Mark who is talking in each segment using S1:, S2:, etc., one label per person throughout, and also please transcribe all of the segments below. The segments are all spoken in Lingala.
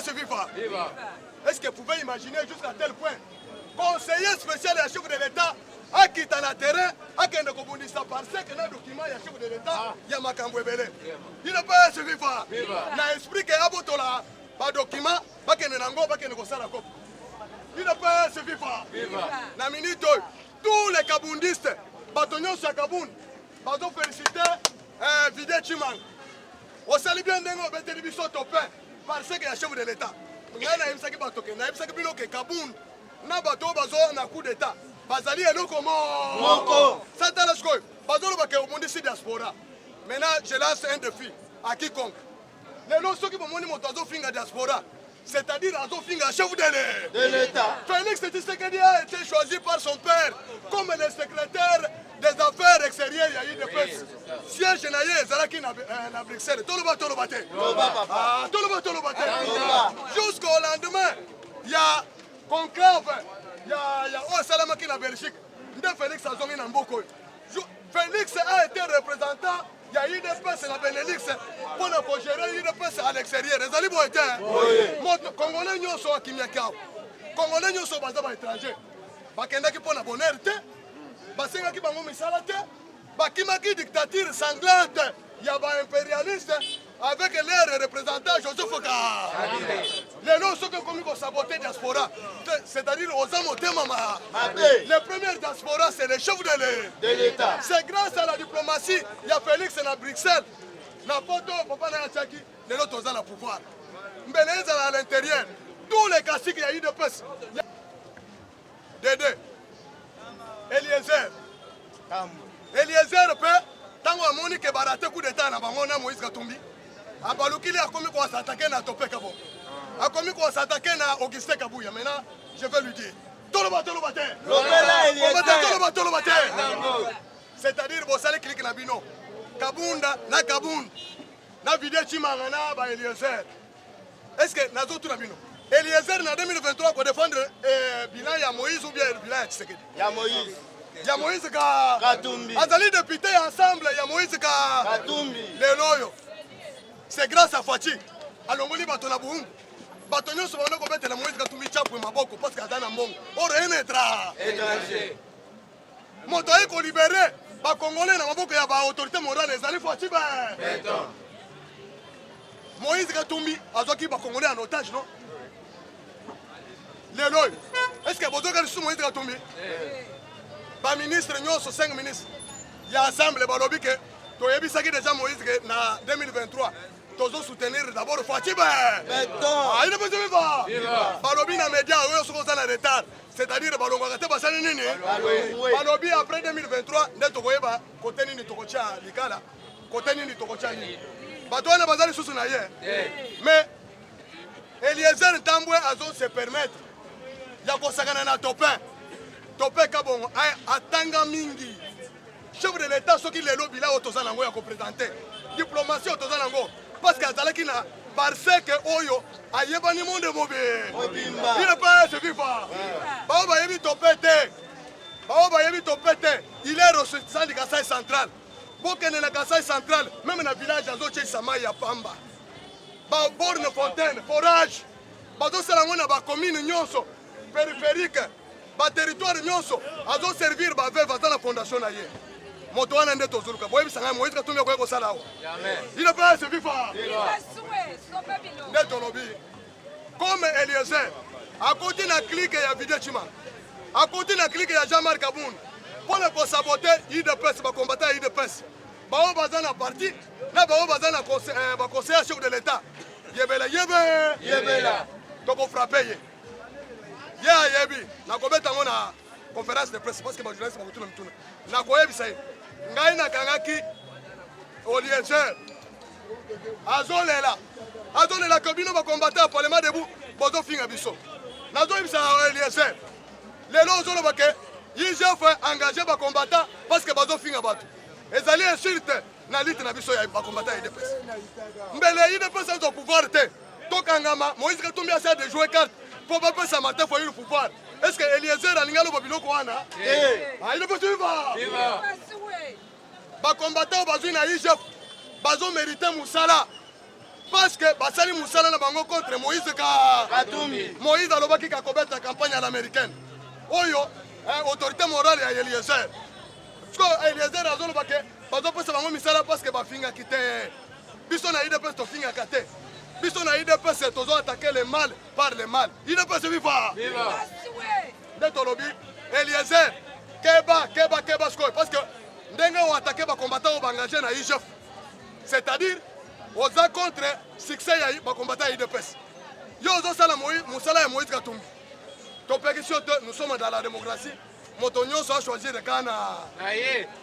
S1: PS viva. Est-ce que vous pouvez imaginer jusqu'à tel point conseiller spécial et chef de l'État a quitté le terrain, a quitté le communiste parce que dans le document, il y a chef de l'État, il y a Makambo Ebele. Il ne peut pas se vivre. Na esprit que Abotola, pas document, pas que Nenango, pas que Negosala Kop. Il ne peut pas se vivre. Na minute, tous les kabundistes, Batonio Sakaboun, Baton félicité, Vide Chimang. On salue bien Nengo, Betelibiso Topin, parce qu'il y a chef de l'État. Il y a un peu de Kaboun. Na bato bazo na coup d'état bazali eloko moko sata la skoy bazo ba ke omundi si diaspora. Maintenant je lance un défi à quiconque les loso qui bomoni moto finga diaspora, c'est-à-dire azo finga chef de l'État. Félix Tshisekedi a été choisi par son père comme le secrétaire des affaires extérieures ya UDPS. Siège naye ezalaki na Bruxelles. Toloba jusqu'au lendemain il y a conclave, il y a Salama qui est la Belgique. Félix a zongi Namboko. Félix a été représentant, il y a eu des passes à la Benelux pour le gérer une passe à l'extérieur. Les alibos étaient. Congolais n'y sont à Kimiakao. Congolais n'y sont pas étrangers. Bakenda qui pour la bonne hérité. Basenga qui bango misalate. Bakimaki dictature sanglante. Il y a des impérialistes avec leurs représentants Joseph Foka. Les noms sont comme pour saboter la diaspora. C'est-à-dire aux hommes au thème. Les premières diaspora, c'est les chefs de l'État. C'est grâce à la diplomatie, il y a Félix à Bruxelles. N'importe où, papa n'a pas dit, les autres ont le pouvoir. Mais à l'intérieur, tous les caciques, il y a eu de peste. Dédé, Eliezer, tango amoni ke barate coup d'état na bango na Moïse Katumbi abalukili akomi ko s'attaquer na Topé Kabo akomi ko s'attaquer na Augustin Kabuya. Maintenant je vais lui dire toloba c'est-à-dire bosale clique na bino Kabunda na Kabund na Vide Chimanga na ba Eliezer. Est-ce que nazo tout na bino Eliezer na 2023 ko défendre bilan ya Moïse ou bien bilan ya Tshisekedi? Ya Moïse. Il y a Moïse Katumbi. Azali député ensemble, il y a Moïse Katumbi. Les loyaux. C'est grâce à Fati. Alors, on dit que tu as boum. Batonio se va mettre la Moïse Katumbi pour ma boque parce qu'il y a un bon. On remettra. Étranger. Motoye qu'on libéré. Les Congolais n'ont pas autorité morale. Les alliés Fati. Moïse Katumbi a dit qu'il va Congolais en otage, non? Les loyaux. Est-ce que vous avez Moïse Katumbi? Ba ministre nyonso 5 ministres ya assemblée balobi que toyebisaki déjà Moïse que na 2023 tozo soutenir d'abord Fati il ne peut pas balobi na média oyo soko za na retard, c'est-à-dire balongaka te basali nini balobi après 2023 nde tokoyeba côté nini tokocha likala côté nini tokocha nini bato wana bazali susu na ye. Mais Eliezer Ntambwe azo se permettre ya kosakana na Topé Kabongo atanga mingi chef de l'État soki lelo bila otoza nango ya ko présenter diplomatie otoza nango parce que azalaki na parce que oyo ayebani monde mobe il ne peut se vivre ba yebi Topé te il est ressortissant du Kasaï central bokene na Kasaï central même na village azo che Samai ya Pamba ba borne fontaine forage bazo salango na ba commune nyonso périphérique ba territoire nyonso azo servir ba veuve dans la fondation na ye moto wana nde tozuluka boye bisanga Moïse Katumbi ko sala wa il ne peut se vivre nde tolobi comme Eliezer à côté na clique ya Vide Chima à côté na clique ya Jean-Marc Kaboun pour ne pas saboter UDPS ba combattant UDPS ba bazana parti na ba bazana conseiller chef de l'État yebela toko frapper yebi na kobeta ngona conférence de presse parce que ba journaliste ba kutuna mtuna na koyebisa ngai na kangaki Eliezer azolela kabino ba combattre parlement debout bozo finga biso nazo yebisa Eliezer lelo ozolo ba ke IGF engagé ba combattre parce que bazo finga bato ezali insulte na lutte na biso ya ba combattre UDPS mbele UDPS azo pouvoir te tokangama Moïse Katumbi asa de jouer carte pour pas passer matin faut le pouvoir. Est-ce que Eliezer alingalo babilo ko wana il ne peut suivre ba combattant bazui na IGF bazo mériter musala parce que basali musala na bango contre Moïse Katumbi. Moïse alobaki ka kobeta campagne à l'américaine. Oyo autorité morale ya Eliezer. Parce que Eliezer azolobaki bazopesa bango misala parce que bafinga kite. Biso na IDPS to finga kate. Biso na IDPS tozo attaquer le mal par le mal. IDPS viva. Viva. Detolobi Eliezer keba skoy parce que ndenge on attaquer ba combattants au engagé na IGF. C'est-à-dire aux contre succès ya ba combattants IDPS. Yo zo sala Moïse musala ya Moïse Katumbi. Nous sommes dans la démocratie. Motonio soit choisir de Ghana.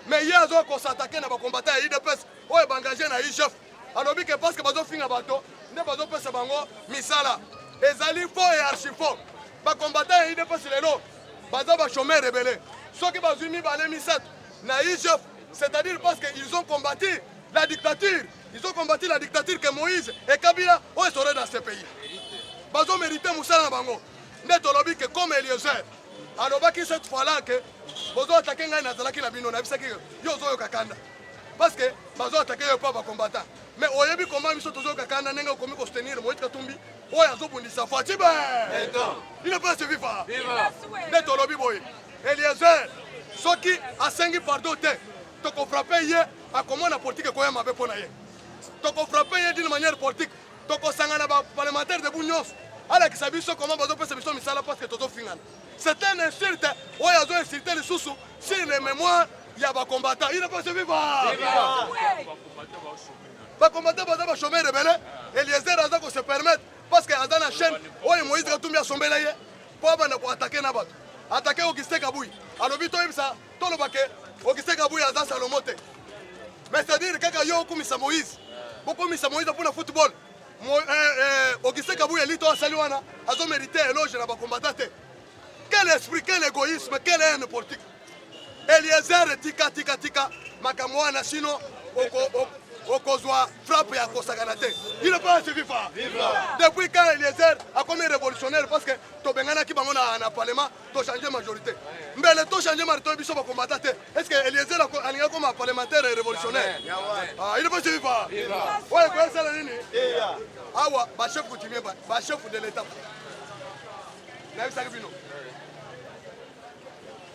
S1: Mais il y a des gens qui s'attaquent à combattre à l'IDPS. Ou engagé à l'IGF. Alors que parce que bazo finga bato, ne bazo pesa bango misala. Ezali faux et archi faux. Ba combattre à l'IDPS lelo. Bazo ba chômeur rebelle. Ceux qui bazo mi balé misat na l'IGF, c'est-à-dire parce qu'ils ont combattu la dictature. Ils ont combattu la dictature que Moïse et Kabila ont instauré dans ce pays. Bazo mérité musala bango. Ne tolobi que comme Eliezer. Alobaki cette fois-là que bozo attaquer ngai nazalaki na bino na bisaki yo zo kakanda parce que bazo attaquer yo pas ba combattant mais oyebi comment biso tozo kakanda nenga komi ko soutenir Moïse Katumbi oya zo bundisa Fatiba il ne peut se vivre ne tolobi boy Eliezer soki asengi pardon te to ko frapper ye a comment la politique ko yama be pona ye to ko frapper ye d'une manière politique to ko sangana ba parlementaire de bunyos ala ki sabiso comment bazo pesa biso misala parce que tozo fingana. C'est un insulte. Oui, ils ont insulté les sous-sous. Si les mémoires, il y a des combattants. Il ne peut se vivre. Les combattants vont chômer les bélés. Eliezer a se permettre. Parce que dans la chaîne, oui, Moïse Katumbi a son bélé. Pour attaquer Nabat. Attaquer Augustin Kaboui. Alors, vite, ça, tout le baquet. Augustin Kaboui a dans Salomote. Mais c'est-à-dire que yo comme ça Moïse. Beaucoup mis Moïse pour le football. Augustin Kaboui est lito à Saluana. A ont mérité éloge dans les combattants. Quel esprit, quel égoïsme, quelle haine politique. Eliezer tika makamwana sino okozwa frappe ya kosaganate. Il ne peut pas se vivre. Depuis quand Eliezer a comme révolutionnaire parce que to bengana ki bango na parlement to changer majorité. Mais le to changer majorité biso ba combattant. Est-ce que Eliezer a linga comme parlementaire et révolutionnaire? Ah, il ne peut pas se vivre. Ouais, quoi ça la nini? Awa ba chef coutumier ba chef de l'état. Na bisa bino.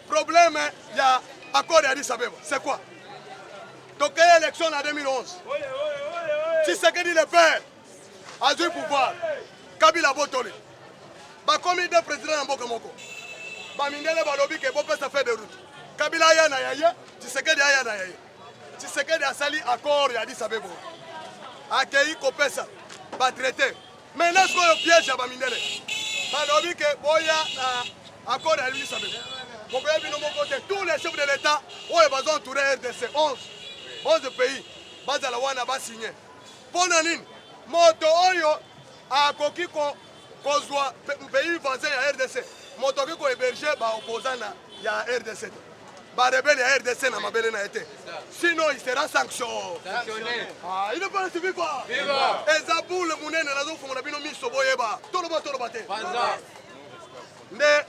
S1: Problème, il y a accord d'Addis Abeba. C'est quoi? Donc, il y a élection en 2011. Si c'est que dit le père a du pouvoir, Kabila Botoli, comme il est président de Mbokamoko, Bamindele Balobi qui est ça fait de route. Kabila Yana Yaye, si c'est que dit Yana Yaye. Si c'est que dit Asali accord d'Addis Abeba. Accueilli Kopesa, pas traité. Maintenant, ce qu'on a piège à Bamindele. Balobi qui est accord d'Addis Abeba. Tous les chefs de l'État ont entouré RDC 11 pays. Bazala wana ba signé. Ponanine, moto oyo a koki kozwa pays voisin ya RDC. Moto ki ko héberger ba opposant ya RDC. Ba rebelle ya RDC na mabele na été. Sinon il sera sanctionné. Ah, il ne peut pas vivre. Viva. Ezaboule munene nazo fongola bino miso boyeba. Toloba te. Banza. Ne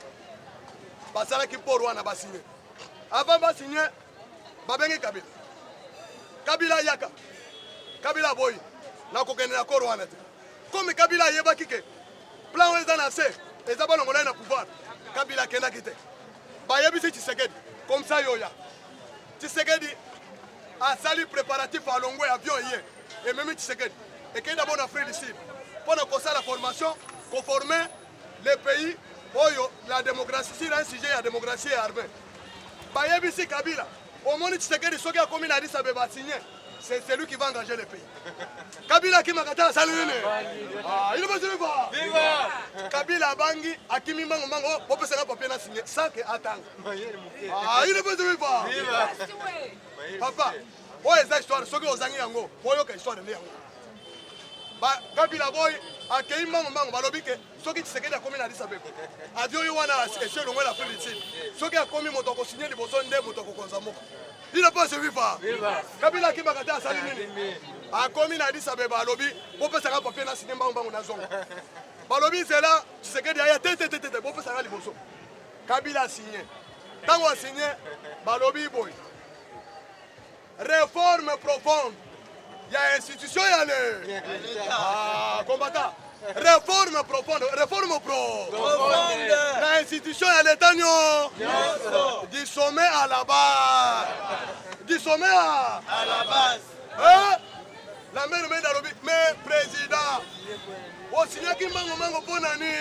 S1: basala ki pour wana ba signé. Avant ba signé ba bengi Kabila. Kabila yaka. Kabila boy. Na kokende na koro wana te. Comme Kabila yeba kike. Plan weza na se. Ezabalo ngolai na pouvoir. Kabila kenda kite. Ba yebi si Tshisekedi. Comme ça yoya. Tshisekedi a sali préparatif à Longwe avion hier. Et même Tshisekedi. Et qu'il y a d'abord en Afrique du Sud. Pendant qu'on a la formation, conformer les pays. Oyo, la démocratie, si un sujet, la démocratie est armée. Bayebi si Kabila, au moment où Tshisekedi, ceux qui ont commis Addis Abeba signé, c'est celui qui va engager le pays. Kabila qui m'a gâté la salle. Ah, il ne peut se pas. Kabila Bangi, Akimi Mango Mango, on peut se faire papier signé, sans que attendre. Ah, il ne peut se pas. Papa, oh, les histoires, ceux qui ont zangé Yango, oh, il y a histoire de Yango. Kabila boy, Akimi Mango Mango, Balobi, ceux qui Tshisekedi a commis Addis Abeba. Avion Yowana, échelle au moins la Philippine. Ceux qui ont commis Motoko signé, les bosons de Motoko Konzamo. Il ne peut se vivre. Kabila qui m'a gâté à Salimini. A commis Addis Abeba, Balobi, on peut se faire papier na signé Mango Mango Nazon. Balobi, c'est là, Tshisekedi a tête, on peut se faire les bosons. Kabila a signé. Tant qu'on a signé, Balobi boy. Réforme profonde. Il y a institution, il y a combattant. Réforme profonde, réforme profonde. L'institution, il y a l'État, du sommet à la base. Du sommet à la base. La mère d'Arobi, mais président. O signé qui mango bonani.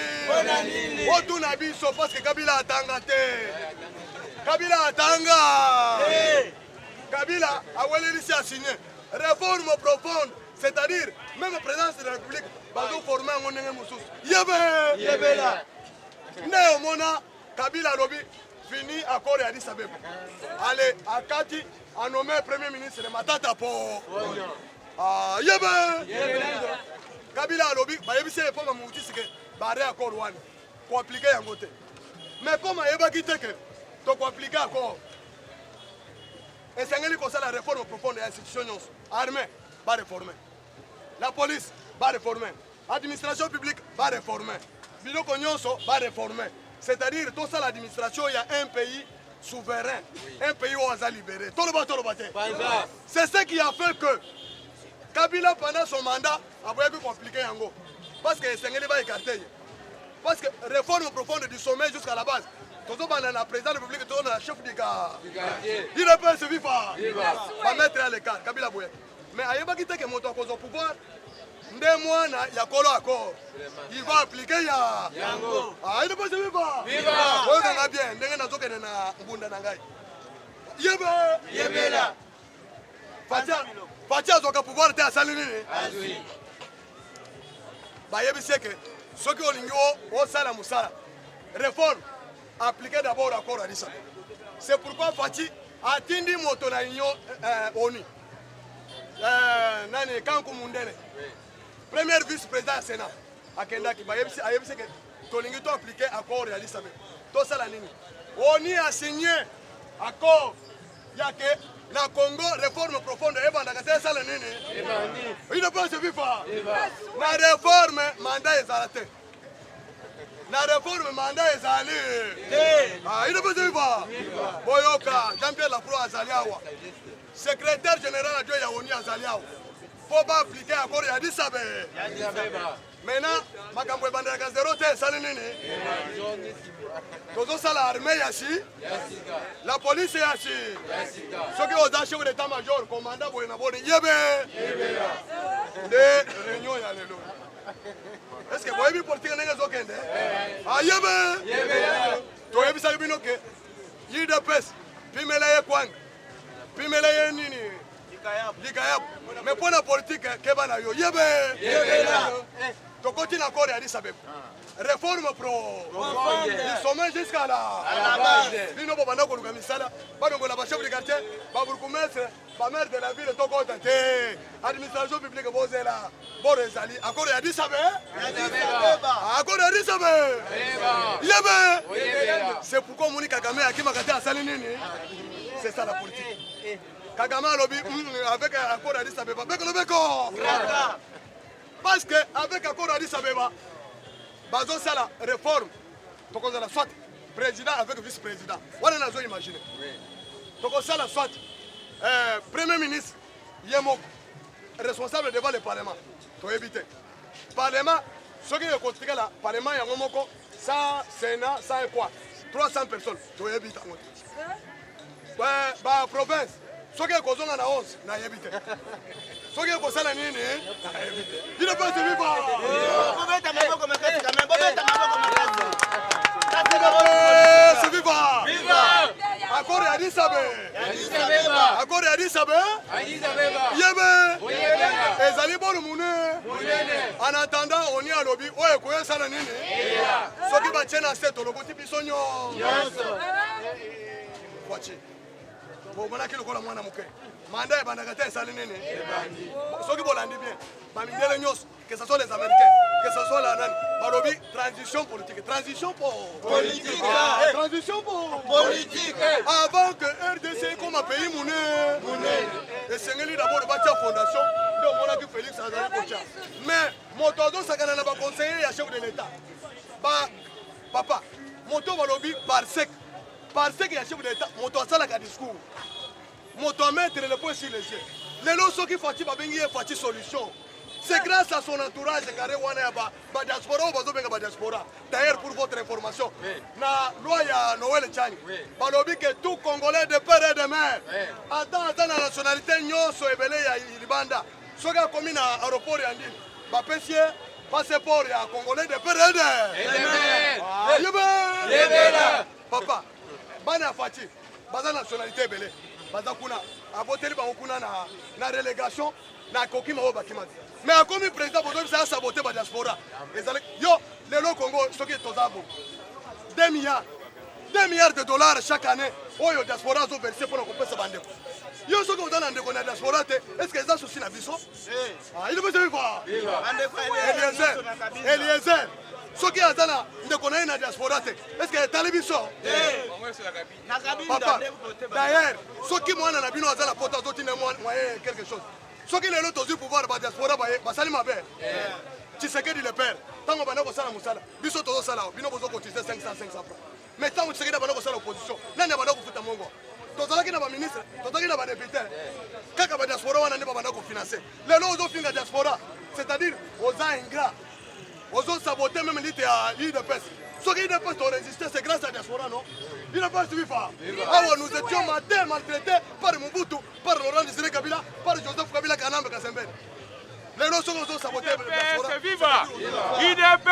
S1: O tout nabi so parce que Kabila atanga te. Kabila atanga. Kabila a ici a signé réforme profonde, c'est-à-dire même la présidence de la République va nous former en Onenge Moussous. Yebe là. Néomona Kabila Lobi fini accord à Addis Abeba. Allez, Akati a nommé premier ministre de Matata pour. Yebe. Kabila Lobi, c'est le point de c'est que barré accord one pour appliquer un côté. Mais comment Yeba qui te que tu peux appliquer accord? Et c'est la réforme profonde des institutions. Armée, va réformer. La police, va réformer. L'administration publique, va réformer. Bureau Kognonso, va réformer. C'est-à-dire, tout ça, l'administration, il y a un pays souverain. Un pays où on a libéré. C'est ce qui a fait que Kabila, pendant son mandat, a pu compliquer Yango. Parce que Sengeli va écarter. Parce que réforme profonde du sommet jusqu'à la base. Tout le monde a président de la République, tout le monde a chef du quartier. Il ne peut se vivre pas. Va mettre à l'écart, Kabila Bouye. Mais il y a qui monte au pouvoir. Des mois, il y a un accord. Il va appliquer. Il ne peut se vivre pas. Oui, on a bien. Il y a un peu Yebe là. Fatia a pouvoir te saliner. Yebe c'est que ceux qui ont sala musala. Réforme. Appliquer d'abord l'accord à Addis Abeba. C'est pourquoi Fati a atteint moto na union ONU. Nani Kankou Mundene. Premier vice-président du Sénat. A Kendaki. A yebisi que Tolingi to appliquer accord à Addis Abeba. Tout ça la nini. ONU a signé accord. Il y a que la Congo réforme profonde et bandagate ça la nini. Il ne peut se vivre. La réforme mandat est arrêté. La réforme mandat est allée. Il ne peut se vivre. Boyoka, Jean-Pierre Lafroy Azaliawa. Secrétaire général adjoint Yaoni Azaliawa. Il ne faut pas appliquer l'accord à Addis Abeba. Maintenant, Makambo et Bandaka Zero T, Salinini. Tout ça, l'armée est assis. La police est assis. Ceux qui ont acheté l'état-major, commandant Boyenabone, Yebe. Des réunions, il y a les lots. Est-ce que vous avez vu politique dans les autres? Ah, Yebe. Tu as vu ça, il y a des pèses. Puis, il y a quoi? Puis, il y a Nini. Mais pour la politique, Kebanayo, Yebe. Tu continues encore à Addis Abeba. Réforme pro. Ils sont même jusqu'à la base. Ils n'ont pas de commissaire. Pas de chef de quartier. Pas de commerce. Pas maire de la ville. Toko Tate. Administration publique. Bozela. Borezali. Encore à Addis Abeba. Encore à Addis Abeba. Yebe. C'est pourquoi Moni Kagame a qui m'a gâté à Salinini. C'est ça la politique. Kagame a lobby avec accord à Addis Abeba. Parce qu'avec accord à Addis Abeba, Bazo c'est la réforme. Donc on a soit président avec vice-président. On a imaginé. Donc on a soit premier ministre, Yemok, responsable devant le Parlement. Pour éviter. Parlement, ceux qui ont construit le Parlement, il y a un moment, 100 Sénat, 100 et quoi 300 personnes. Pour éviter. Bah, province. Ceux qui ont construit la 11, n'a évité. Ceux qui ont construit la Nini, il ne peut se vivre pas. C'est vivant. Accord à Addis Abeba. Accord à Addis Abeba. Yebe. Ezali bolu mune. En attendant, on y a lobby. Oye, koye sana nini? Ceux qui battent na set, on le côté bisonyo. Voici. Bon, on a qui le colle à moi na muke. Mandat est bandagate sali nini? Ceux qui bolandi bien. Bamindele nyos. Que ce soit les Américains, que ce soit la NAN, Barobi, transition politique. Transition pour politique. Transition pour politique. Avant que RDC comme un pays mouné, et Sengeli d'abord bâti la fondation, donc on a vu Félix Azali Kocha. Mais mon tonton Sakana n'a pas conseillé à chef de l'État. Papa, mon tonton Barobi par sec il y a chef de l'État, mon tonton Salaka discours. Mon tonton mettre le point sur les yeux. Les lots qui font une solution. C'est grâce à son entourage carré wana ya ba diaspora ou bazo benga ba diaspora. D'ailleurs pour votre information, na loi ya Noël Chani, balobi que tout Congolais de père et de mère, attends la nationalité nyonso ebele ya Libanda. Soka komi na aéroport ya ndini, ba pesier passeport ya Congolais de père et de mère. Papa, bana fati, baza nationalité ebele. Baza kuna aboteli ba kuna na relégation na koki ma bakima. Mais comme le président Bodo a saboté la diaspora. Yo, le Congo, ce qui est tosabo. 2 milliards de dollars chaque année. Oh, la diaspora a versé pour couper sa bande. Yo, ce qu'on a dans la diaspora, est-ce que les associés na biso? Il ne peut pas vivre. Eliezer. Ce qui est dans la diaspora, est-ce que les talibis sont? Papa, d'ailleurs, ce qui moi dans la bino dans la porte d'autres moyen quelque chose. Ce qui est l'autre pouvoir de la diaspora, c'est le mabe. Tu sais que le père, tant qu'on va nous faire la moussala, biso todo sala, bino bozo cotiser 500 francs. Mais tant que tu sais que va nous faire l'opposition, là n'a pas nous faire mongo. Tozala ki na ba ministre, tozala ki na ba député. Kaka ba diaspora wana ne ba na ko financer. Les lots fin la diaspora, c'est-à-dire aux ingrats. Aux autres saboter même l'idée à l'île de peste. Ce qui ne peut pas résister, c'est grâce à la diaspora, non? Il n'a pas suivi pas. Alors nous étions maltraités par Mobutu, par Laurent Désiré Kabila, par Joseph Kabila Kanambe Kassembe. Les gens sont sabotés.
S2: C'est viva! IDP,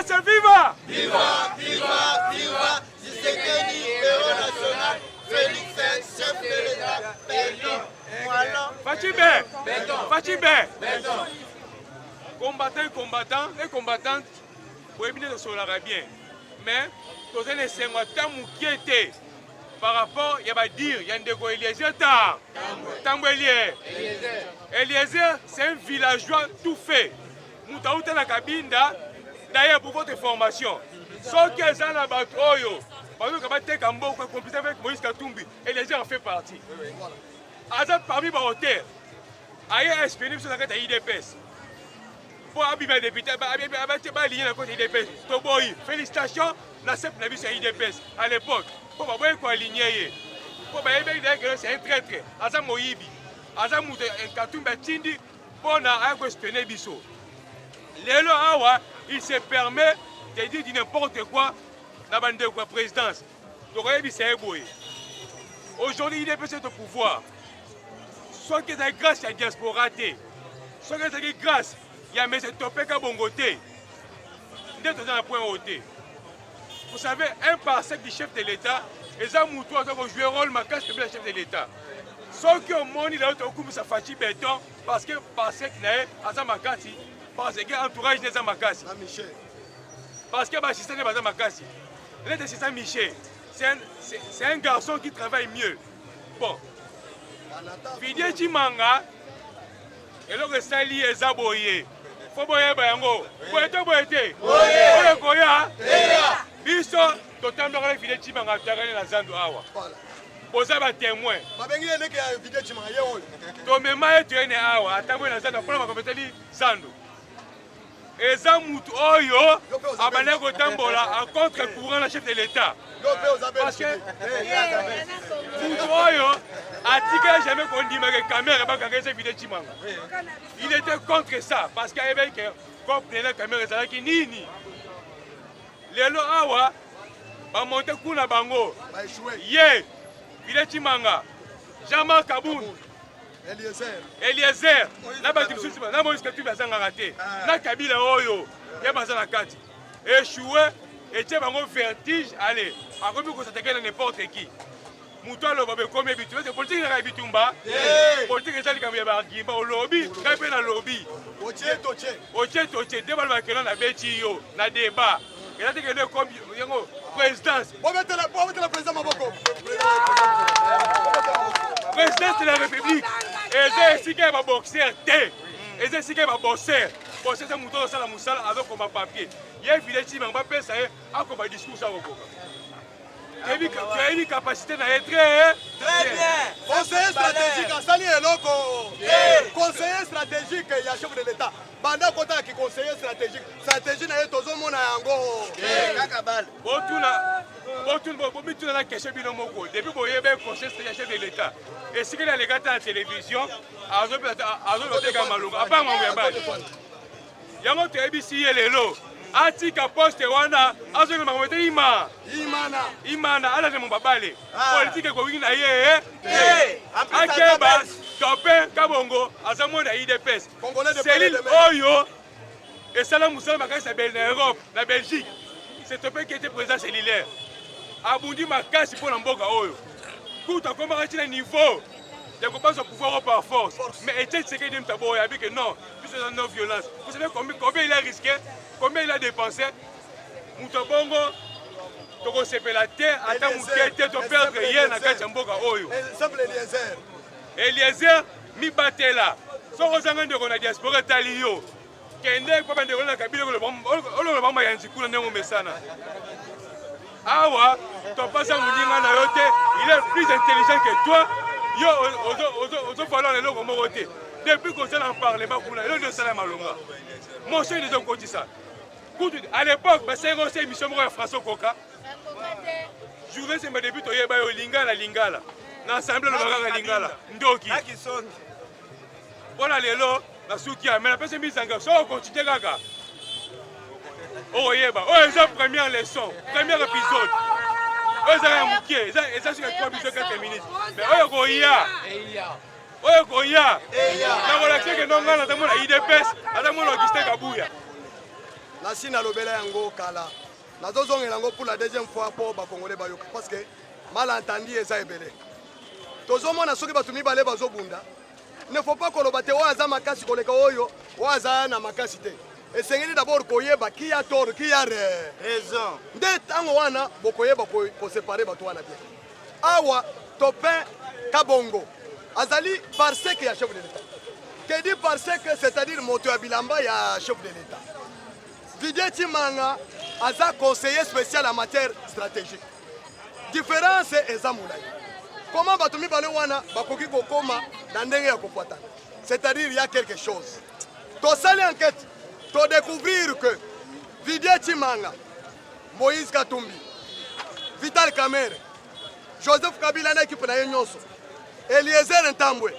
S2: c'est viva!
S3: Viva, viva, viva! Tshisekedi, héros national, Félix, chef de l'État, Béton.
S2: Fatibé! Combattants et combattantes, pour éviter de se la bien. Mais, tous les 50 qui étaient par rapport, il y a dire, il y a un dégo Eliezer Tambouelier. Eliezer, c'est un villageois tout fait. Moutaouta la cabinda, d'ailleurs pour votre information. Sauf qu'ils ont la bataille, parce que quand Kambo est compliqué avec Moïse Katumbi, Eliezer en fait partie. Azap parmi les hôtels, ailleurs espionné sur la carte IDPS. Pour Abima député, félicitations, la CEP n'a vu sur IDPS à l'époque. Pour voir quoi aligner. Pour que c'est un traître. Azam Moïbi, Azam Katumba Tindi, pour espionner Bisso. Lélo Awa, il se permet de dire n'importe quoi dans la présidence. Donc, aujourd'hui, IDPS est au pouvoir. Soit que c'est grâce à la diaspora, soit que c'est grâce. Il y a M. Topeka Bongote. Vous savez, un parsec du chef de l'État, et ça, Moutou a joué un rôle marquant comme le chef de l'État. Sauf que le monde, il a eu sa fatigue béton, parce que parsec n'est pas Makasi, parce que l'entourage n'est pas Makasi. Parce que l'assistant n'est pas Makasi. L'assistant Michel, c'est un garçon qui travaille mieux. Bon. Fidé Chimanga, et là, ça lie les aboyés. Faut boyer bango. Boyete. Oye koya. Biso totambo ka fidé Chimanga tagani na zando awa. Poza ba témoin.
S1: Babengi ene ke fidé Chimanga yewo.
S2: To mema etu ene awa atambo na zando pour ma kompeteli zando. Eza mutu oyo abane ko tambola en contre courant le chef de l'État. Parce que mutu oyo atika jamais qu'on dit que caméra ba kangese fidé Chimanga. Il était contre ça parce qu'il y avait que comme la caméra ça qui nini. Lelo awa ba monter kuna bango. Ye fidé Chimanga. Jean-Marc Kaboun. Eliezer, na batimusu na Moïse Katumbi azanga raté. Na Kabila oyo, ya bazana kati. Échoué, et tiens bango vertige, allez, akomi ko s'attaquer n'importe qui. Mouto lo babe comme bitu, c'est politique na bitumba. Politique ezali comme ya bargimba au lobby, kape na lobby. Oche, débat ba kelon na beti yo, na débat. Et là que le comme yango présidence.
S1: On mettre la président Maboko.
S2: Président de la République. Et c'est ici qu'il va boxer. Et c'est ici qu'il va boxer. Boxer, c'est mouton dans la moussala avec un papier. Il y a une vidéo qui m'a pas ça à comme un discours ça. Tu as une capacité d'être très
S1: bien. Conseiller stratégique, Sali Eloko. Conseiller stratégique, il y a chef de l'État. Banda Kota qui conseiller stratégique. Stratégie, il y a tout le monde à Yango.
S2: Kakabal. Bomituna na question bino moko. Depuis boyebe conseil chef de l'État. Et ce que les gars à la télévision, azo loteka malunga. Apa ngombe bali. Yango tebisi yelelo. Atika poste wana azo ngombe ngombe imana ala ne mbabale. Politique ko wingi na ye. Akeba Topin Kabongo azamona IDPS. Céline Oyo et Salam Moussa Makassa en Europe, la Belgique. C'est Topin qui était président cellulaire. Abundi Makassi pour l'Amboka Oyo. Tout en comparaison à niveau. Il ne faut pas se pouvoir par force. Mais était ce qu'il dit avec que non, tout c'est une non-violence. Vous savez combien il a risqué, combien il a dépensé. Moutobongo, Togo Sepe la terre, attends Moukete, ton père rien à Kachamboka Oyo.
S1: Simple Eliezer.
S2: Eliezer, mi batela. So ozanga ndeko na diaspora taliyo. Kende kwa bande na kabila le bamba ya nzikula ndenge mesana. Awa, ton passa mudinga na yote, il est plus intelligent que toi. Yo ozo falloir le logo moroté. Depuis qu'on s'en en parle pas pour le de salam malonga. Mon chef des hommes dit ça. À l'époque, c'est une émission de François Koka. Journée c'est mon début to yeba yo lingala. Na assemblée le baganga lingala. Ndoki. Voilà lelo la soukia mais la personne mise en garde. So continue kaka. Oh yeba. Oh c'est première leçon, premier épisode. Oh ça a mouké, ça sur 3 minutes 4 minutes. Mais oh koya. Oh koya. Na relaxer que non ngana ta mona IDPS, ata mona logistique abuya.
S1: La Chine a lobela yango kala. La zozonga yango pour la deuxième fois pour ba Congolais ba yoka parce que malentendu eza ebele. Tozomona soki batumi bale bazobunda. Ne faut pas kolobate o aza makasi koleka oyo, o aza na makasi te. Esengeli d'abord koyeba qui a tort, qui a raison. Nde tango wana bokoyeba ko séparer bato wana bien. Awa Topin Kabongo azali parce que ya chef de l'État. Que dit parce que c'est-à-dire moto ya bilamba ya chef de l'État. Didier Timanga aza conseiller spécial en matière stratégique. Différence eza moulayi. Comment batumi bale wana bakoki kokoma na ndenge ya kopwata. C'est-à-dire il y a quelque chose. To sali enquête, to découvrir que Didier Timanga, Moïse Katumbi, Vital Kamerhe, Joseph Kabila na équipe na nyonso, Eliezer Ntambwe,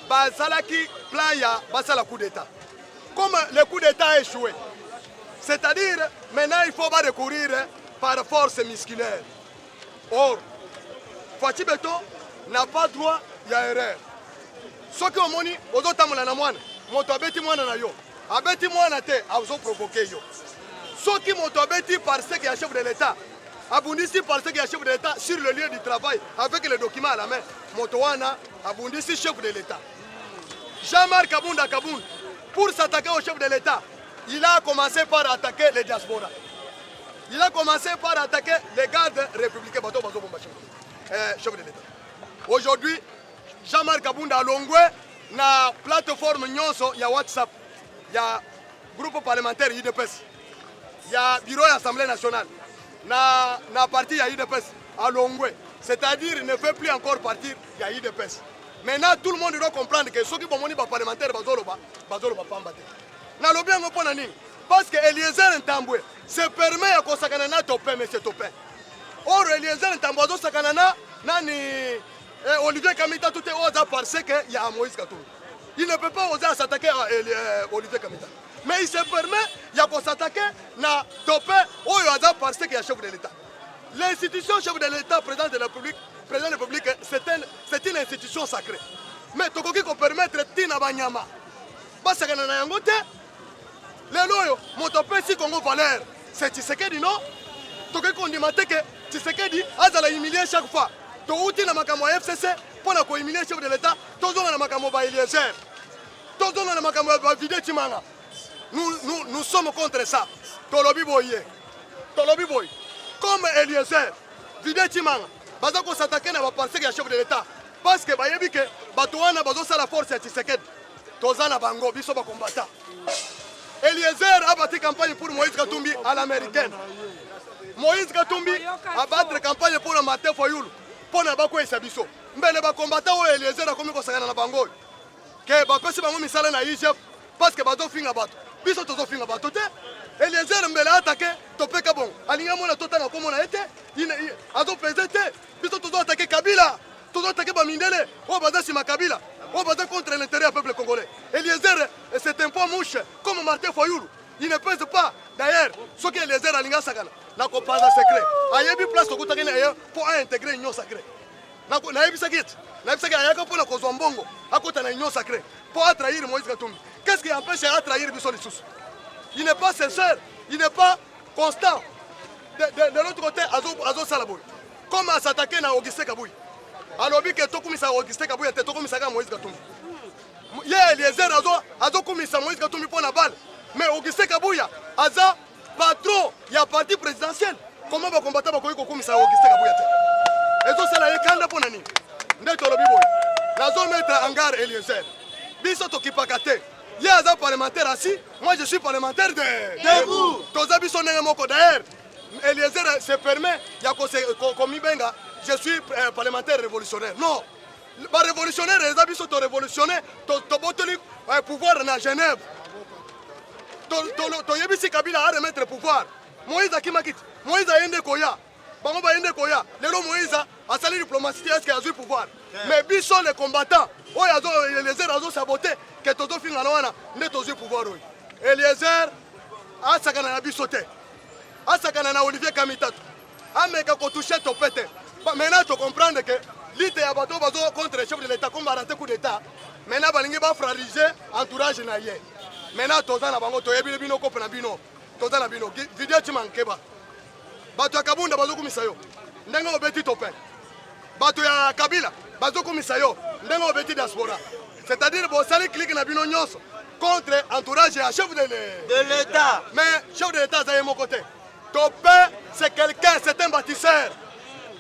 S1: basalaki plan ya basala coup d'état. Comme le coup d'état a échoué, c'est-à-dire maintenant il faut pas recourir par force musculaire. Or, Fati Beto n'a pas droit à erreur. Ce qui est moni, ozo tamola na mwana, moto abeti mwana na yo. Abeti mwana te, azo provoquer yo. Ce qui moto abeti parce que y a chef de l'État. Abundisi parce que y a chef de l'État sur le lieu du travail avec les documents à la main. Moto wana abundisi chef de l'État. Jean-Marc Kabunda Kaboun, pour s'attaquer au chef de l'État, il a commencé par attaquer les diasporas. Il a commencé par attaquer les gardes républicains. Chef de l'État. Aujourd'hui, Jean-Marc Kabunda Longwe na plateforme nyonso ya WhatsApp, ya groupe parlementaire IDPS, ya bureau de l'Assemblée nationale, na parti ya IDPS à Longwe. C'est-à-dire il ne fait plus encore partir ya IDPS. Maintenant tout le monde doit comprendre que ceux qui sont parlementaires bazoloba pambate. Na lobby ngo pona nini? Parce que Eliezer Ntambwe se permet ya kosakana na Topin mais c'est Topin. Or Eliezer Ntambwe zo sakana na nani Olivier Kamita tout est osa parce que il y a Moïse Katumbi. Il ne peut pas oser s'attaquer à Olivier Kamita. Mais il se permet il y a pour s'attaquer na Topin osa parce qu'il y a chef de l'État. L'institution chef de l'État, président de la République, c'est une institution sacrée. Mais tokoki ko permettre tina banyama. Basakana na yango te. Lelo yo moto pesi Congo valeur. C'est Tshisekedi non? Tokoki ko ndimate que Tshisekedi azala humilier chaque fois. To uti na makambo ya FCC pour na ko humilier chef de l'État, tozonga na makambo ba Eliezer. Tozonga na makambo ba Didier Timanga. Nous sommes contre ça. Tolobi boye. Tolobi boye. Comme Eliezer, Didier Timanga, baza ko s'attaquer na ba parce que ya chef de l'État. Parce que bayebi que bato wana bazo sala force ya Tshisekedi. Tozana bango biso ba combattant. Eliezer a battu campagne pour Moïse Katumbi à l'américaine. Moïse Katumbi a battu campagne pour le Martin Fayulu. Pour ne pas quoi biso. Mbele ba combattant o Eliezer a komi ko sakana na bango. Que ba pesi bango misala na IGF parce que bazo finga bato. Biso tozo finga bato te. Eliezer mbele attaquer Topin Kabongo. alinga mona totanga komona ete azopesa te biso tozoatake Kabila tozoatake bamindele oyo baza nsima Kabila oyo baza contre l'intérêt du peuple congolais. Eliezer c'est un peu mouche comme Martin Fayulu, il ne pèse pas. D'ailleurs soki Eliezer alinga sakana nakopanza secret ayebi place tokutaki na ye mpo aintégrer union sacrée nayebisaki ete ayaka mpona kozwa mbongo akota na union sacrée mpo atrahir Moïse Katumbi. Qu'est-ce qui empêche atrahir biso lisusu? Il n'est pas sincère, il n'est pas constant. De l'autre côté, Azo Salaboui. Comme à s'attaquer à Auguste Kabouy. Alors, que Tokumisa Auguste Kabouy était Tokumisa Moïse Katumbi. Il y a Eliezer Azo Kumisa Moïse Katumbi pour la balle. Mais Auguste Kabouy, Aza, patron, il y a parti présidentiel. Comment va combattre Kumisa Auguste Kabouy? Et ça, c'est la Kanda pour Nani. Nazo mettre en garde Eliezer. Biso Tokipakate. Il y a un parlementaire assis, moi je suis parlementaire debout. D'ailleurs, Eliezer se permet, je suis parlementaire révolutionnaire. Non, les révolutionnaires, les habits sont révolutionnaires, le pouvoir en Genève. Tu Kabila a remettre le pouvoir. Moïse a Kimakit, Moïse a Yende Koya. Bangoba Yende Koya, les Moïse a sali diplomatie, est-ce qu'il a eu le pouvoir? Mais bis sont les combattants. Eliezer a saboté que Toto Fingalwana n'est pas au pouvoir. Eliezer a sakana na bisote. A sakana na Olivier Kamitatu. A meka ko toucher topete. Maintenant tu comprends que l'ité ya bato bazo contre le chef de l'État comme baraté coup d'État. Maintenant balingi ba frariser entourage na ye. Maintenant toza na bango toyebi bino ko na bino. Toza na bino. Vidéo ti mankeba. Bato ya Kabunda bazo kumisa yo. Ndengo obeti tope. Bato ya Kabila bazo kumisa yo. Ndengo obeti diaspora. C'est-à-dire que ça clique na bino nyonso contre entourage et chef de l'État. Mais chef de l'État est mon côté. Topé, c'est quelqu'un, c'est un bâtisseur.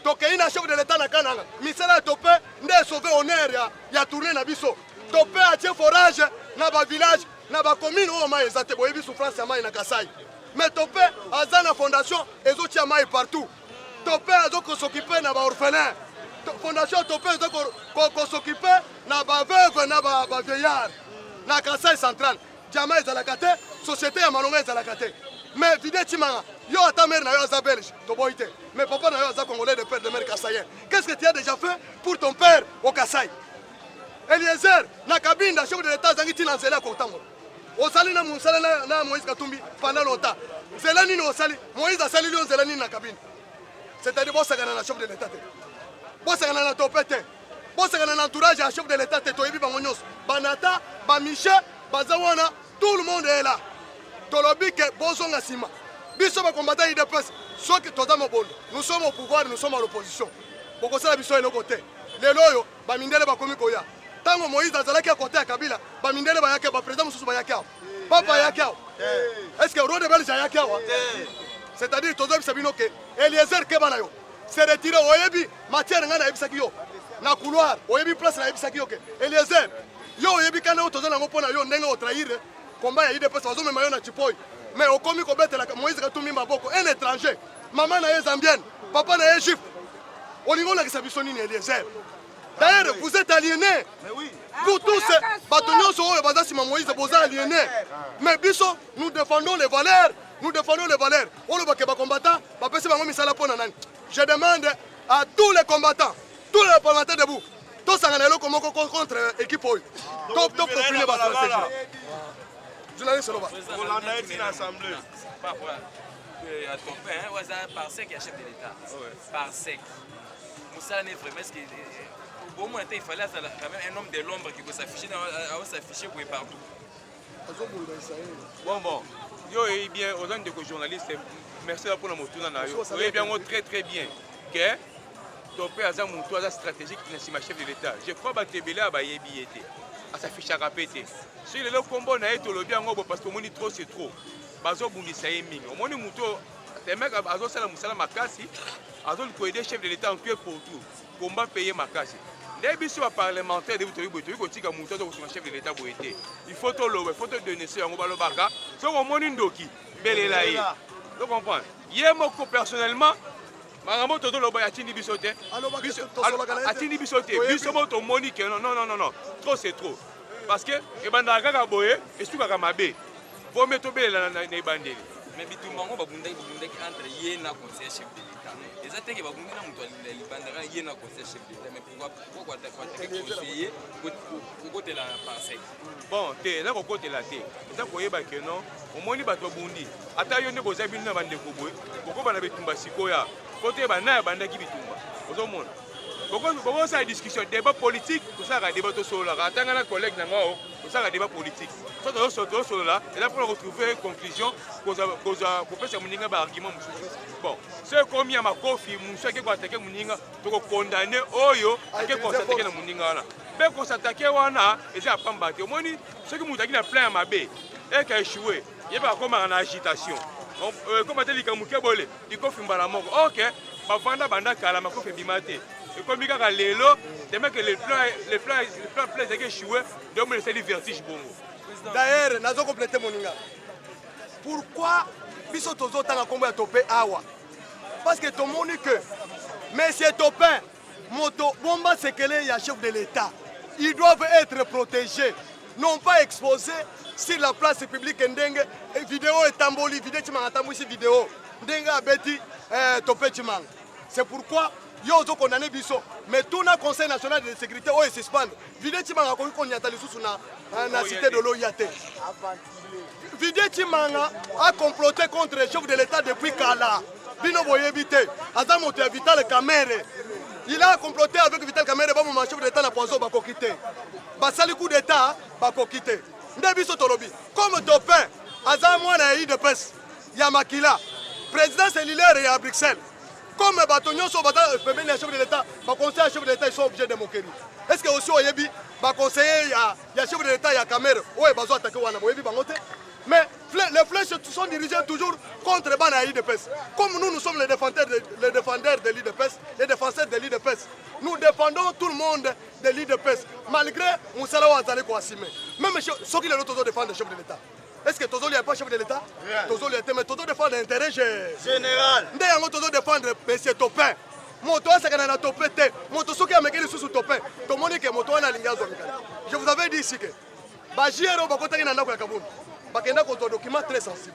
S1: Topé, il a chef de l'État na Kananga. Misela Topé, n'est sauvé honneur, il y a tourné na biso. Topé a tié forage na ba village, na ba commune où ma ezate boyebi souffrance à mai na Kasai. Mais Topé a zana fondation et autres mai partout. Topé a donc s'occuper na ba orphelin. Fondation Topé ko s'occuper na ba veuve na ba vieillard na Kasai central. Jamais à la kate, société ya malonga à la kate. Mais vidé timanga, yo ta mère na yo za belge, to boité. Mais papa na yo za congolais de père de mère kassaïen. Qu'est-ce que tu as déjà fait pour ton père au Kasai? Eliezer na Kabinda chef de l'État zangi tina nzela ko tango. Osali na musala na Moïse Katumbi pendant longtemps. Zela nini osali? Moïse a sali zela nini na Kabinda. C'est-à-dire bossa kana na chef de l'État. Bossa kana na topete. Bossa kana na entourage à chef de l'État to yebi bango nyos. Banata, ba Michel, bazawana, tout le monde est là. Tolobi que bozonga sima. Biso ba combattant IDPS, soit que toza mobondo. Nous sommes au pouvoir, nous sommes à l'opposition. Boko sala biso elo côté. Lelo yo ba mindele ba komi koya. Tango Moïse azalaki à côté à Kabila, ba mindele ba yake ba président mususu ba yake. Papa yake. Est-ce que Rode Belge yake? C'est-à-dire tozo bisabino que Eliezer Kebana yo. Se retiré oyebi matière ngana ebisaki yo. Na couloir, oyebi place na ebisaki yo ke. Eliezer yo oyebi kana o tozo na ngopona yo ndenge o trahir. Combat ya IDPS wazo mema yo na Chipoy. Mais au komi ko betela Moïse Katumbi maboko un étranger. Maman na ye zambienne, papa na ye juif. Olingo na kisabiso nini Eliezer. D'ailleurs vous êtes aliénés. Mais oui. Vous tous batonyo so oyo bazasi ma Moïse boza aliénés. Mais biso nous défendons les valeurs. Nous défendons les valeurs. Olo ba ke ba combattant, ba pesi bango misala pona nani. Je demande à tous les combattants, tous les parlementaires debout. Tous sangana eloko moko contre équipe oyo. Top profiler ba stratégie. Journaliste Loba.
S4: Pour l'Assemblée.
S5: Par ton père, par sec, il y a chef de l'État. Par sec. Moussa n'est vraiment ce qui au moins il fallait quand même un homme de l'ombre qui peut s'afficher partout.
S2: Bon. Yo et bien aux gens de journalistes, merci pour la moto na yo. Oui bien très bien que ton père a mon toit stratégique qui n'est chef de l'État. Je crois que Tebela ba yebi été. À s'afficher à répéter. Si le combat n'a été le bien parce que mon trop c'est trop. Bazo bundisa yemi. Au moins muto les mecs azo sala musala makasi, azo le coïdé chef de l'État en pied pour tout. Combat payé makasi. Les bisous parlementaires de Bototika Mouto de chef de l'État boité. Il faut tout le faut te donner ça en Balobaka. So au moins ndoki belelaï. Tu comprends? Hier moi personnellement Marambo todo lo bayatini bisote. Atini bisote. Bisomo to monique. Non. Trop c'est trop. Parce que e banda kaka boye, esuka kaka mabe. Faut mettre bele na bandeli.
S5: mais bitumba ngo babundaki entre ye na conseiller chef de l'État. Les attaques babundaki na mutu libandaka ye na conseiller chef de l'État, mais pourquoi attaquer conseiller côté la Parsec?
S2: Bon, te na côté la te. Ça koyeba que non, au moins bato bundi. Ata yo ne boza binu na bande ko boy. Boko bana bitumba sikoya. Côté bana bandaki bitumba. Ozomona. Boko ça discussion débat politique, tout ça va débat sur la. Atanga na collègue na ngao, tout ça va débat politique. Ça doit sortir sur là et là pour retrouver conclusion pour faire moninga ba argument mususu. Bon, c'est comme ya makofi mususu ke ko attaquer moninga to condamner oyo ke ko attaquer na moninga wana. Mais ko s'attaquer wana et c'est apamba te. Omoni ce que mutaki na plein mabe et ka échouer. Yeba comme en agitation. Comme ateli kamuke bolé, diko fimbala moko. OK, ba vanda banda kala makofi bimate. Et comme il y a les lots, les mecs, les plans plaisent avec échoué, donc c'est le vertige bongo.
S1: D'ailleurs, nous avons complété mon inga. Pourquoi Biso Tozo Tanga Kombo a topé Awa? Parce que tout le monde dit que Monsieur Topin, Moto, Bomba Sekele, il y a chef de l'État. Ils doivent être protégés, non pas exposés sur la place publique. Ndenge, vidéo et tamboli, vidéo, tu m'as entendu vidéo. Ndenge a bêti, Topé, tu m'as. C'est pourquoi. Yo zo condamné biso mais tout na conseil national de sécurité o suspend vidé timanga ko ko nyata lisusu na cité de l'Oyate vidé timanga a comploté contre le chef de l'État depuis Kala bino boyebité azamo te Vital Kamerhe il a comploté avec Vital Kamerhe ba mo chef de l'État na poison ba ko quitter ba sali coup d'état ba ko quitter nde biso tolobi comme Topin azamo na IDPS ya makila président cellulaire ya Bruxelles. Comme les bâtonnons sont les chefs de l'État, les conseillers chefs de l'État sont obligés de moquer. Est-ce que aussi au Yébi, les conseillers, il y a chef de l'État, il y a caméra, oui, ils ont attaqué Wana, mais les flèches sont dirigées toujours contre l'IDPS. Comme nous sommes les défenseurs de l'IDPS, les défenseurs de l'IDPS, nous défendons tout le monde de l'IDPS, malgré Moussala Ouazale Kouassime. Même ceux qui les défendent les chefs de l'État. Est-ce que Tozo n'est pas chef de l'État? Tozo l'était, mais Tozo défend l'intérêt général. Ndé Tozo défendre M. Topin. Moto c'est qu'on a topé. Moto ce qui a mené sous Topin. Tout le monde qui est moto a l'ingaz. Je vous avais dit ici que Bajiero Bakota n'a pas Kaboun. Bakenda contre un document très sensible.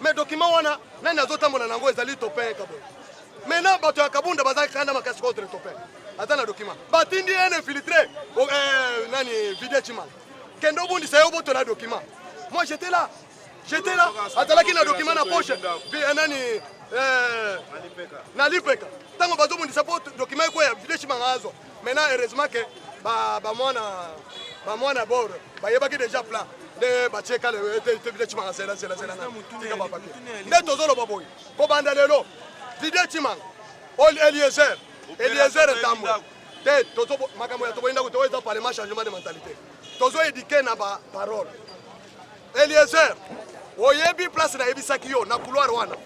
S1: Mais document wana n'a pas mon langue ezali Topin Kaboun. Maintenant bato ya Kaboun da bazaki kana makasi contre Topin. Attends le document. Batindi est infiltré. Nani vidéo chima. Kendo bundi sayo boto la document. Moi j'étais là. Atalaki na document na poche. Nani Nalipeka. Tango bazo mundi support document ko ya vidéo chima ngazo. Maintenant heureusement que ba mwana bord. Ba yebaki déjà plan. De ba cheka le vidéo chima c'est là. Tika ba papier. Nde tozolo baboy. Ko banda lelo. Vidéo chima. Eliezer Tambo. Te tozo makambo ya toboinda ko toza parlement changement de mentalité. Tozo éduquer na ba parole. Eliezer, oyebi place na ebisaki yo na couloir wana.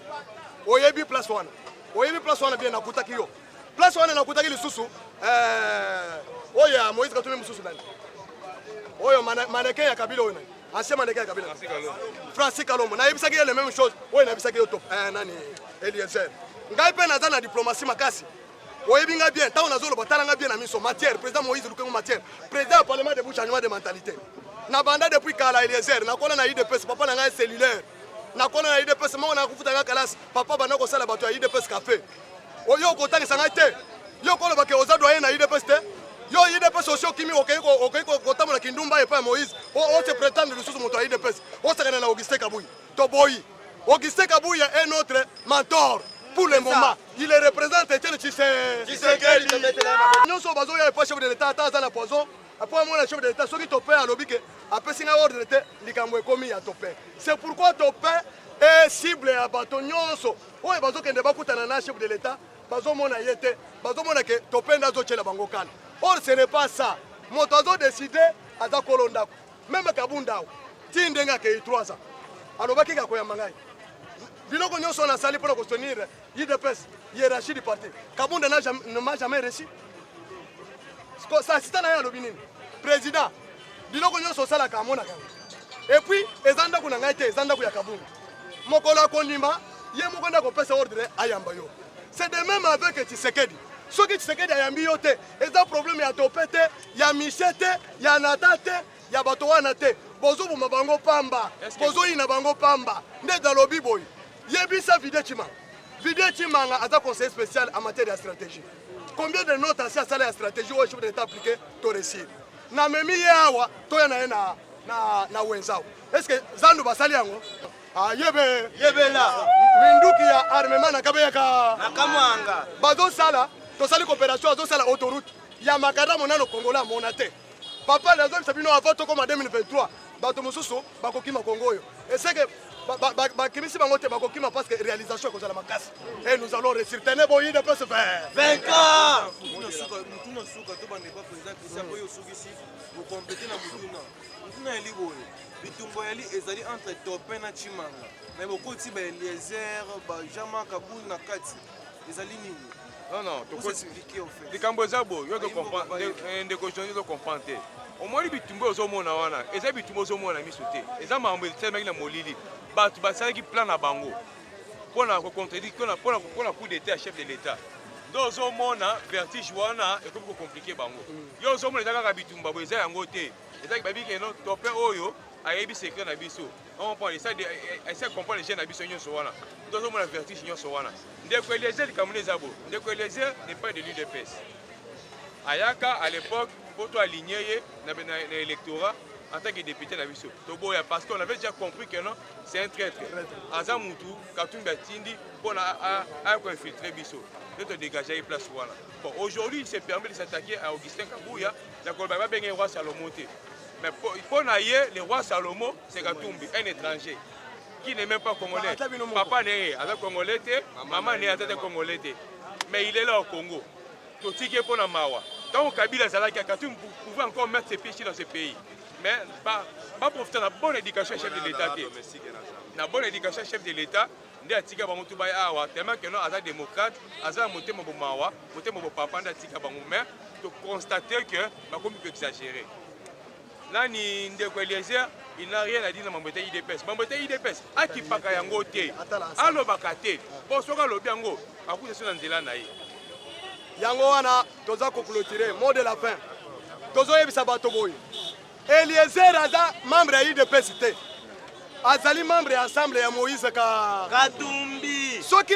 S1: Oyebi place wana. Oyebi place wana bien na kutaki yo. Place wana na kutaki lisusu oya Moïse Katumbi mususu nani. Oyo mannequin ya Kabila oyo nani. Ancien mannequin ya Kabila. Francis Kalombo. Na ebisaki yo la même chose. Oyo na ebisaki yo top. Nani Eliezer. Ngai pe na za na diplomatie makasi. Oyebi nga bien, tant on a zolo batala nga bien na miso matière, président Moïse Lukengo matière, président du parlement de changement de mentalité. Na banda depuis Kala Eliezer, na kona na IDPS papa na nga cellulaire. Na kona na IDPS mo na kufuta nga kalas, papa bana ko sala bato ya IDPS café. Oyo ko tanga sanga te. Yo ko ba ke oza doyen na IDPS te. Yo IDPS osio kimi ko tamona kindumba e pa Moïse. O se prétendre le sous moto ya IDPS. O se kana na Augustin Kabuyi. To boyi. Augustin Kabuyi est un autre mentor. Pour le moment, il représente Etienne Tshisekedi. Nous sommes pas chef de l'État, dans la poison. Après moi, le chef de l'État, ceux qui topent à l'objet, après c'est un ordre de l'État, les commis à topé. C'est pourquoi topé est cible à Batonyoso. Oui, parce que ne pas coûter un chef de l'État, parce que mon ayete, parce que mon que topé n'a pas la bangokan. Or, ce n'est pas ça. Mon oiseau décidé à Zakolonda. Même Kabunda, Tindenga qui est 3 ans. Alors, qui a quoi mangai? Biloko nyonso na sali pour soutenir IDPS, hiérarchie du parti. Kabunda ne m'a jamais reçu. Ça c'est un lobby. Président, biloko nyonso sala kamona kanga. Et puis ezanda kuna ngaite ezanda ku ya Kabunda. Mokola konima, ye mokonda ko pesa ordre ayamba yo. C'est de même avec Tshisekedi. Ce qui Tshisekedi ayambi yo te, eza problème ya topete, ya michete, ya natate, ya bato wana te. Bozo bu mabango pamba, bozo ina bango pamba. Nde da lobby boy. Yebisa Vidé Chimanga. Vidé Chimanga a un conseiller spécial en matière de stratégie. Combien de notes à ça la stratégie au chef de l'État appliqué pour réussir? Na memi yawa to yana na wenzao. Est-ce que Zandu basali yango? Ah yebe
S3: là.
S1: Minduki ya armement na kabeya ka
S3: Na Kamwanga.
S1: bazo sala to sali coopération bazo sala autoroute ya makada monano Congolais monate. Papa les hommes sabino avant to comme en 2023 bato mosusu bakokima Congo yo. Et c'est que bakimisi bango te bakokima parce que réalisation ko la makasi. Et nous allons réussir tenez boyi de se faire.
S3: 20 ans.
S4: Mutuna suka to bande ba président Christian Boyo sugisi pour compléter na mutuna. Mutuna yali boye. Bitumbo yali ezali entre Topin na Chimanga. Mais beaucoup ti ba Eliezer, ba Jama Kabou na kati. Ezali nini?
S2: Non,
S4: tu peux expliquer au fait.
S2: Les Cambozabo, yo to comprendre, des questions yo to comprendre. Au moins bitumbo ozomona wana, eza bitumbo ozomona misote. Eza mambo tellement na molili. Batu basala ki plan na bango. Pona ko contredire pona coup d'état chef de l'État. Donc ozomona vertige wana et comme compliqué bango. Yo ozomona eza kaka bitumba bo eza yango te. Eza ki babi ke no Topin oyo ayebi secret na biso. On prend ça de essayer de comprendre les gens na biso nyonso wana. Donc ozomona vertige nyonso wana. Ndeko Eliezer Kamune Zabo. Ndeko Eliezer n'est pas de l'UDPS. Ayaka à l'époque pour toi aligner dans l'électorat en tant que député de la Bissau. Parce qu'on avait déjà compris que non, c'est un traître. Azamoutou, Katoum Batindi, pour infiltrer Bissau. De te dégager une place. Bon, aujourd'hui, il s'est permis de s'attaquer à Augustin Kabouya, d'accord, il va bien le roi Salomon. Mais pour naïe, le roi Salomon, c'est Katoumbi, un étranger qui n'est même pas congolais. Papa n'est pas congolais, maman n'est pas congolais. Mais il est là au Congo. Tout ce qui est pour la Mawa. Donc, Kabila Zalaki, Katoum pouvait encore mettre ses pieds dans ce pays. Mais pas profiter de la bonne éducation chef de l'État. La bonne éducation chef de l'État, tellement que non, Aza démocrate, Aza monté mon mawa, monté mon papa, mais de constater que ma commune peut exagérer. Là, il n'a rien à dire dans mon bataille IDPS. Mon bataille IDPS, à qui pas qu'à yangote, à l'obakate, pour ce que l'on biango, à coup de ce nzela naï.
S1: Yango wana, toza clôturer, mot de la fin. Tozo yebisa bato boy. Eliezer aza membre ya IDPS te. Azali membre ya ensemble ya Moïse
S3: Katumbi.
S1: Soki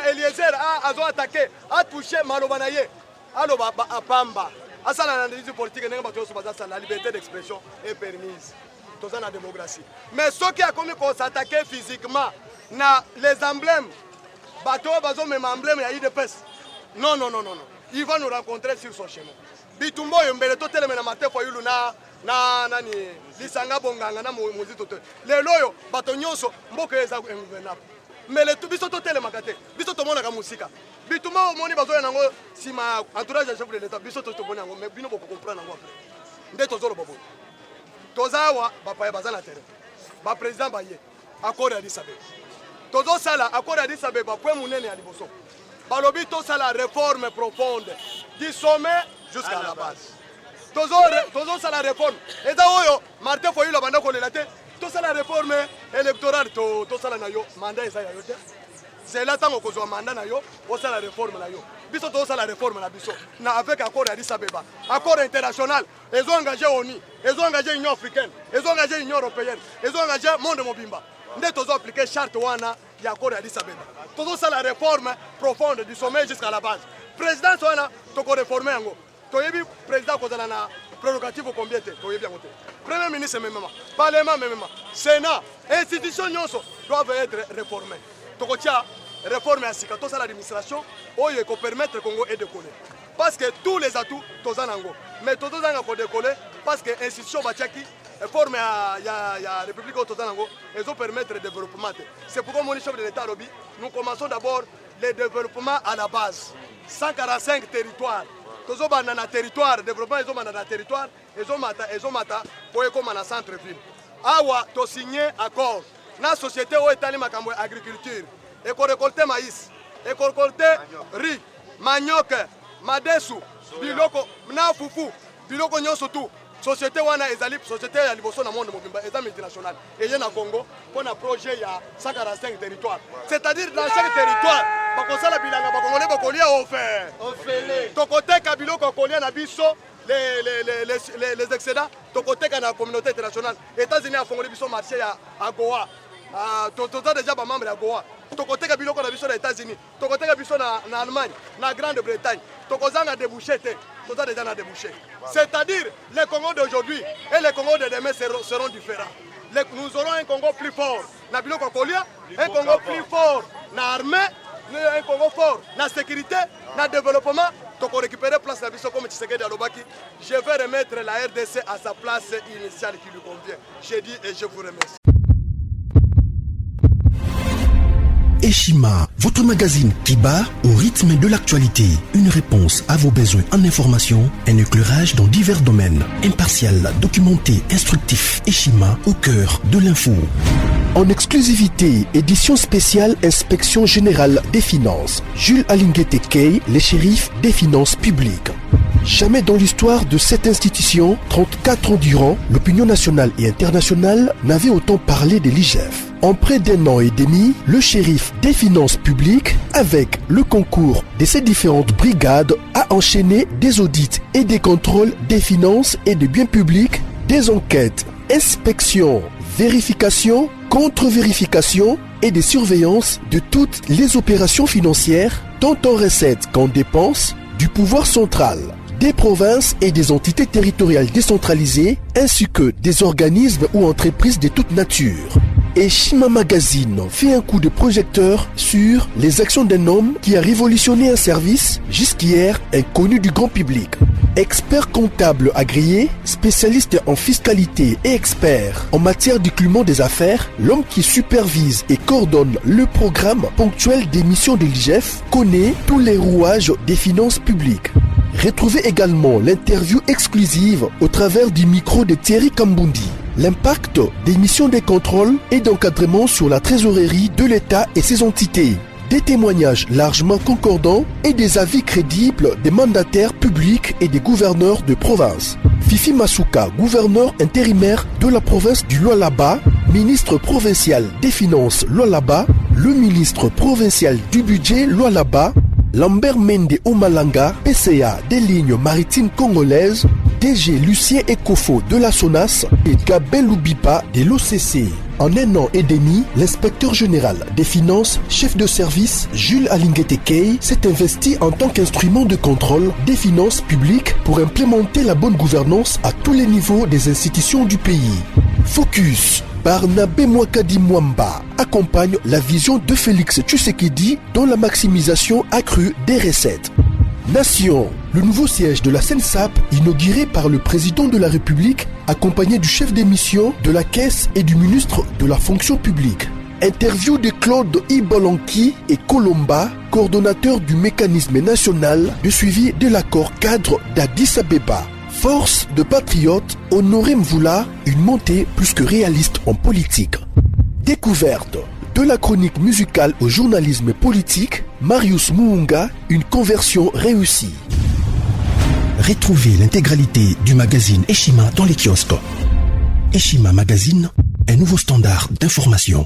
S1: Eliezer azo attaqué, a touché maloba na ye. Aloba apamba. Asala na analyse politique ndenge bato baza la liberté d'expression est permise. Toza na démocratie. Mais soki a commis qu'on s'attaquer physiquement na les emblèmes bato bazo même emblème ya IDPS. Non. Il va nous rencontrer sur son chemin. Bitumbo yombele to teleme na matefo yulu na nani lisanga bonganga na mozito to lelo yo bato nyonso mboka eza envenable mais le biso to telema kate biso to mona ka musika bitumbo omoni bazo yango sima entourage ya chef de l'État biso to boni yango mais bino boko comprendre yango après nde tozolo bobo tozawa bapa ya bazana terrain ba président baye accord ya Addis Abeba tozo sala accord ya Addis Abeba point munene ya liboso balobi to sala réforme profonde du sommet jusqu'à la base. Tozo ça la réforme. Et d'ailleurs, Martin Foyou banda ko lelate. To ça la réforme électorale to ça la nayo mandat esa yo te. C'est là tant ko zo mandat nayo, o ça la réforme na yo. Biso to ça la réforme na biso. Na avec accord Addis Abeba, accord international. Ils ont engagé ONU, ils ont engagé l'Union africaine, ils ont engagé l'Union européenne, ils ont engagé monde mobimba. Nde tozo appliquer charte wana ya accord Addis Abeba. Tozo ça la réforme profonde du sommet jusqu'à la base. Président wana to ko réformer yango. Toyebi président kozala na prérogative combien te toyebi yango te. Premier ministre même parlement même Sénat, institutions nyonso doivent être réformées. Tokotia réforme ya sika to ça l'administration oyo ko permettre Congo et décoller. Parce que tous les atouts toza nango. Mais tozo zanga ko décoller parce que institution batiaki forme ya république toza nango et ont permettre le développement. C'est pourquoi mon chef de l'État lobby, nous commençons d'abord le développement à la base. 145 territoires. Tous les territoires, développement des territoires, ils ont mata pour être centre-ville. Awa, tu signé accord. Dans la société où est l'agriculture, et qu'on récolte maïs, et qu'on récolte riz, manioc, madesu, biloko, na fufu, biloko nyonso tout. Société wana ezali société ya liboso na monde mobimba eza multinationale et yena Congo pour un projet il y a 145 territoires. C'est-à-dire dans chaque territoire bakosala bilanga bakongolais bakolia offert. Tokote kabilo kokolia na biso les excédents tokote na communauté internationale. États-Unis a fongoli biso marché à Goa. Toza déjà ba membre ya Goa. tokoteka biloko na biso na États-Unis, tokoteka biso na Allemagne, na Grande-Bretagne, tokozanga débouché te, toza déjà na débouché. C'est-à-dire les Congos d'aujourd'hui et les Congos de demain seront différents. Nous aurons un Congo plus fort na biloko kolia, un Congo plus fort na armée, un Congo fort na sécurité, na développement. Donc on récupère place na biso comme Tshisekedi Alobaki. Je vais remettre la RDC à sa place initiale qui lui convient. Je dis et je vous remercie.
S6: Eshima, votre magazine qui bat au rythme de l'actualité. Une réponse à vos besoins en information, un éclairage dans divers domaines. Impartial, documenté, instructif. Eshima au cœur de l'info. En exclusivité, édition spéciale Inspection Générale des Finances. Jules Alinguete Kay, les shérifs des finances publiques. Jamais dans l'histoire de cette institution, 34 ans durant, l'opinion nationale et internationale n'avait autant parlé de l'IGF. En près d'un an et demi, le shérif des finances publiques, avec le concours de ses différentes brigades, a enchaîné des audits et des contrôles des finances et des biens publics, des enquêtes, inspections, vérifications, contre-vérifications et des surveillances de toutes les opérations financières, tant en recettes qu'en dépenses, du pouvoir central, des provinces et des entités territoriales décentralisées, ainsi que des organismes ou entreprises de toute nature. Eshima Magazine fait un coup de projecteur sur les actions d'un homme qui a révolutionné un service jusqu'hier inconnu du grand public. Expert comptable agréé, spécialiste en fiscalité et expert en matière du climat des affaires, l'homme qui supervise et coordonne le programme ponctuel des missions de l'IGF connaît tous les rouages des finances publiques. Retrouvez également l'interview exclusive au travers du micro de Thierry Kambundi. L'impact des missions de contrôle et d'encadrement sur la trésorerie de l'État et ses entités. Des témoignages largement concordants et des avis crédibles des mandataires publics et des gouverneurs de province. Fifi Masuka, gouverneur intérimaire de la province du Lualaba, ministre provincial des Finances Lualaba, le ministre provincial du budget Lualaba, Lambert Mende Omalanga, PCA des lignes maritimes congolaises, DG Lucien Ekofo de la SONAS et Gabel Loubipa de l'OCC. En un an et demi, l'inspecteur général des finances, chef de service Jules Alinguete Kay, s'est investi en tant qu'instrument de contrôle des finances publiques pour implémenter la bonne gouvernance à tous les niveaux des institutions du pays. Focus. Barnabé Mwakadi Mwamba accompagne la vision de Félix Tshisekedi dans la maximisation accrue des recettes. Nation, le nouveau siège de la SENSAP inauguré par le président de la République accompagné du chef des missions de la Caisse et du ministre de la Fonction publique. Interview de Claude Ibolanki et Colomba, coordonnateur du mécanisme national de suivi de l'accord cadre d'Addis Abeba. Force de patriotes, Honoré Mvula, une montée plus que réaliste en politique. Découverte. De la chronique musicale au journalisme politique, Marius Muunga, une conversion réussie. Retrouvez l'intégralité du magazine Eshima dans les kiosques. Eshima Magazine, un nouveau standard d'information.